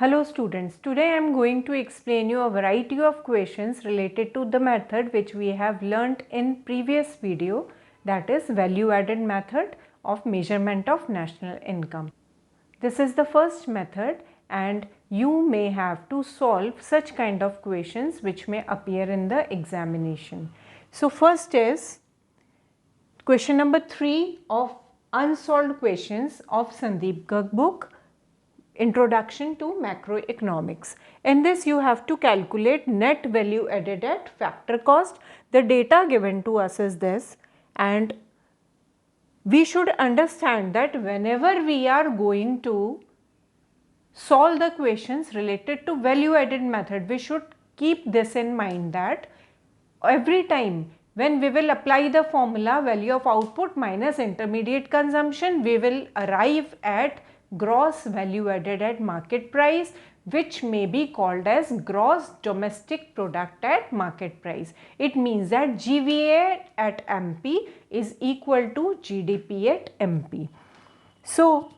Hello students, today I am going to explain you a variety of questions related to the method which we have learnt in previous video, that is value added method of measurement of national income. This is the first method and you may have to solve such kind of questions which may appear in the examination. So first is question number 3 of unsolved questions of Sandeep Garg book, Introduction to Macroeconomics. In this you have to calculate net value added at factor cost. The data given to us is this, and we should understand that whenever we are going to solve the questions related to value added method, we should keep this in mind that every time when we will apply the formula value of output minus intermediate consumption, we will arrive at gross value added at market price, which may be called as gross domestic product at market price. It means that GVA at MP is equal to GDP at MP. So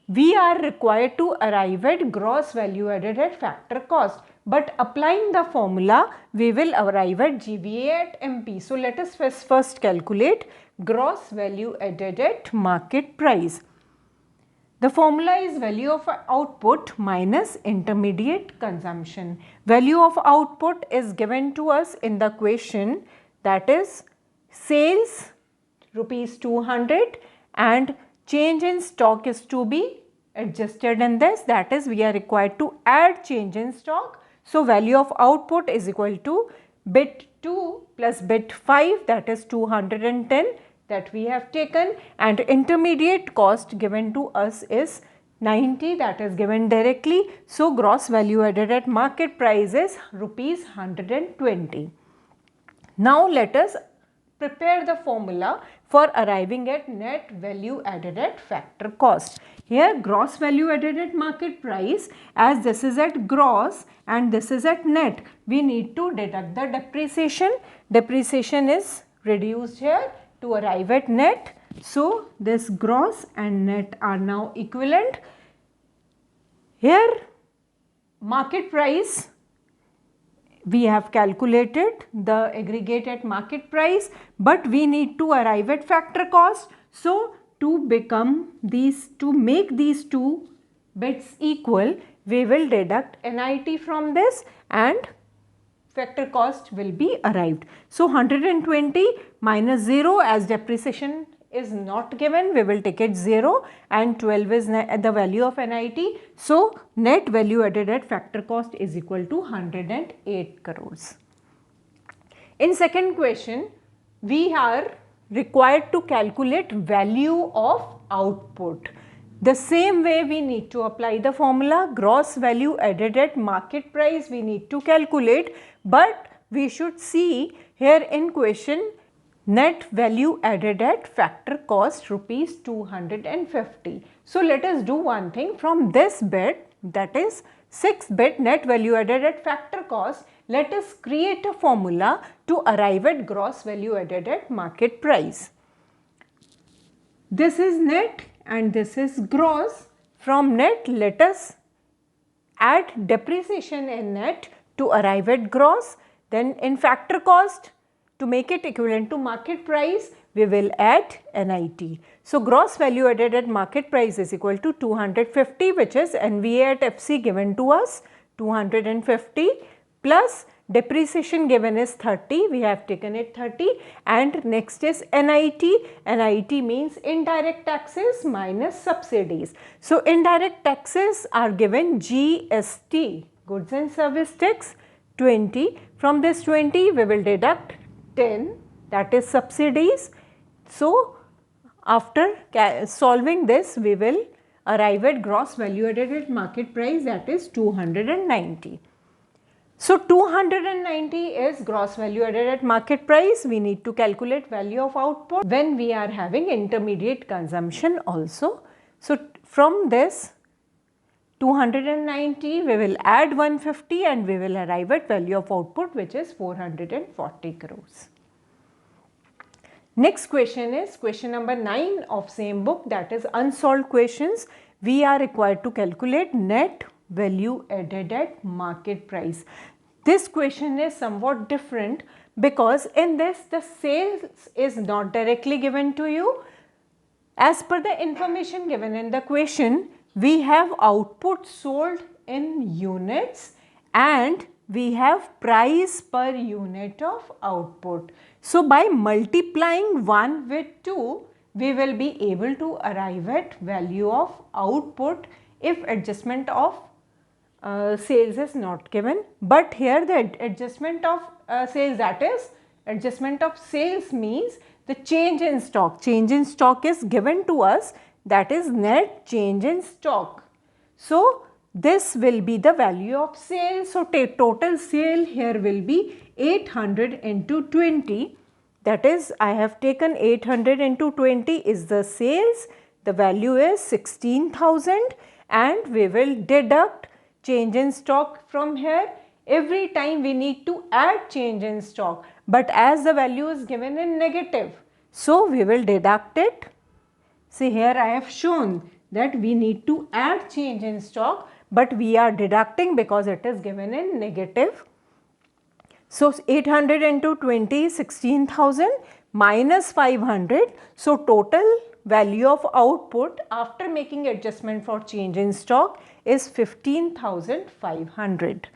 we are required to arrive at gross value added at factor cost, but applying the formula we will arrive at GVA at MP. So let us first calculate gross value added at market price. The formula is value of output minus intermediate consumption. Value of output is given to us in the question, that is sales rupees 200 and change in stock is to be adjusted in this, that is we are required to add change in stock. So value of output is equal to bit 2 plus bit 5, that is 210 that we have taken, and intermediate cost given to us is 90, that is given directly. So gross value added at market price is rupees 120. Now let us prepare the formula for arriving at net value added at factor cost. Here gross value added at market price, as this is at gross and this is at net, we need to deduct the depreciation. Depreciation is reduced here to arrive at net. So this gross and net are now equivalent. Here market price, we have calculated the aggregate at market price, but we need to arrive at factor cost. So to make these two bits equal, we will deduct NIT from this and factor cost will be arrived. So 120 minus 0, as depreciation is not given, we will take it 0, and 12 is the value of NIT. So net value added at factor cost is equal to 108 crores. In second question, we are required to calculate value of output. The same way we need to apply the formula gross value added at market price we need to calculate, but we should see here in question net value added at factor cost rupees 250. So let us do one thing from this bit, that is 6 bit net value added at factor cost, let us create a formula to arrive at gross value added at market price. This is net and this is gross. From net let us add depreciation in net to arrive at gross. Then in factor cost, to make it equivalent to market price, we will add NIT. So gross value added at market price is equal to 250, which is NVA at FC given to us 250 plus depreciation given is 30, we have taken it 30, and next is NIT. NIT means indirect taxes minus subsidies. So indirect taxes are given GST, goods and service tax 20. From this 20 we will deduct 10, that is subsidies. So after solving this we will arrive at gross value added at market price, that is 290. So 290 is gross value added at market price. We need to calculate value of output when we are having intermediate consumption also. So from this 290 we will add 150 and we will arrive at value of output, which is 440 crores. Next question is question number 9 of same book, that is unsolved questions. We are required to calculate net value added at market price. This question is somewhat different because in this the sales is not directly given to you. As per the information given in the question, we have output sold in units and we have price per unit of output. So, by multiplying 1 with 2, we will be able to arrive at value of output if adjustment of sales is not given. But here the adjustment of sales, that is adjustment of sales means the change in stock. Change in stock is given to us, that is net change in stock. So, this will be the value of sales. So, total sale here will be 800 into 20, that is I have taken 800 into 20 is the sales, the value is 16,000 and we will deduct change in stock from here. Every time we need to add change in stock, but as the value is given in negative, so we will deduct it. See, here I have shown that we need to add change in stock, but we are deducting because it is given in negative. So, 800 into 20 is 16,000 minus 500. So, total value of output after making adjustment for change in stock is 15,500.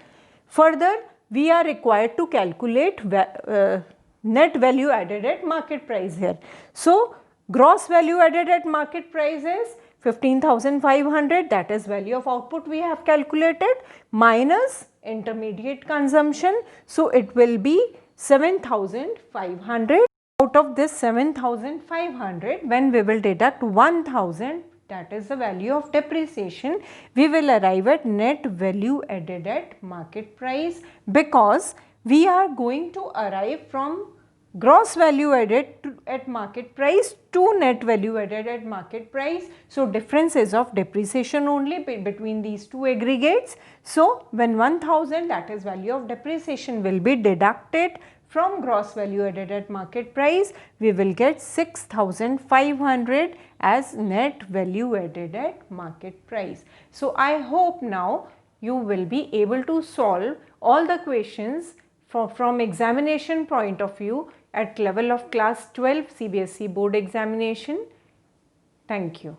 Further, we are required to calculate net value added at market price here. So, gross value added at market price is 15,500, that is value of output we have calculated, minus intermediate consumption. So, it will be 7,500. Out of this 7,500, when we will deduct 1,000, that is the value of depreciation, we will arrive at net value added at market price, because we are going to arrive from gross value added at market price to net value added at market price. So, difference is of depreciation only between these two aggregates. So, when 1,000, that is value of depreciation, will be deducted from gross value added at market price, we will get 6,500 as net value added at market price. So, I hope now you will be able to solve all the questions from examination point of view at level of class 12 CBSE board examination. Thank you.